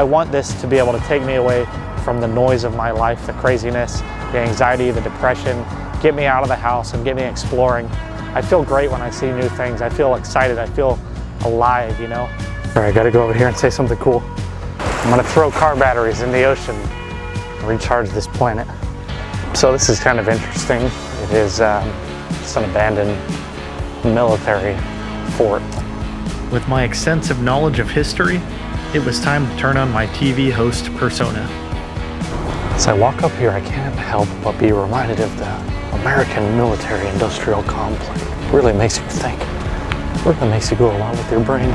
I want this to be able to take me away from the noise of my life, the craziness, the anxiety, the depression, get me out of the house and get me exploring. I feel great when I see new things. I feel excited. I feel alive, you know? All right, I gotta go over here and say something cool. I'm gonna throw car batteries in the ocean and recharge this planet. So this is kind of interesting. It is it's an abandoned military fort. With my extensive knowledge of history, it was time to turn on my TV host persona. As I walk up here, I can't help but be reminded of the American military-industrial complex. It really makes you think. It really makes you go along with your brain.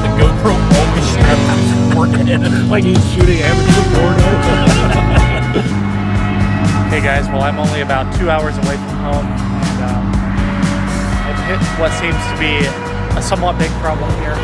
The GoPro always strapped to his forehead like he's shooting amateur porno. Hey guys, well I'm only about 2 hours away from home, and I've hit what seems to be a somewhat big problem here.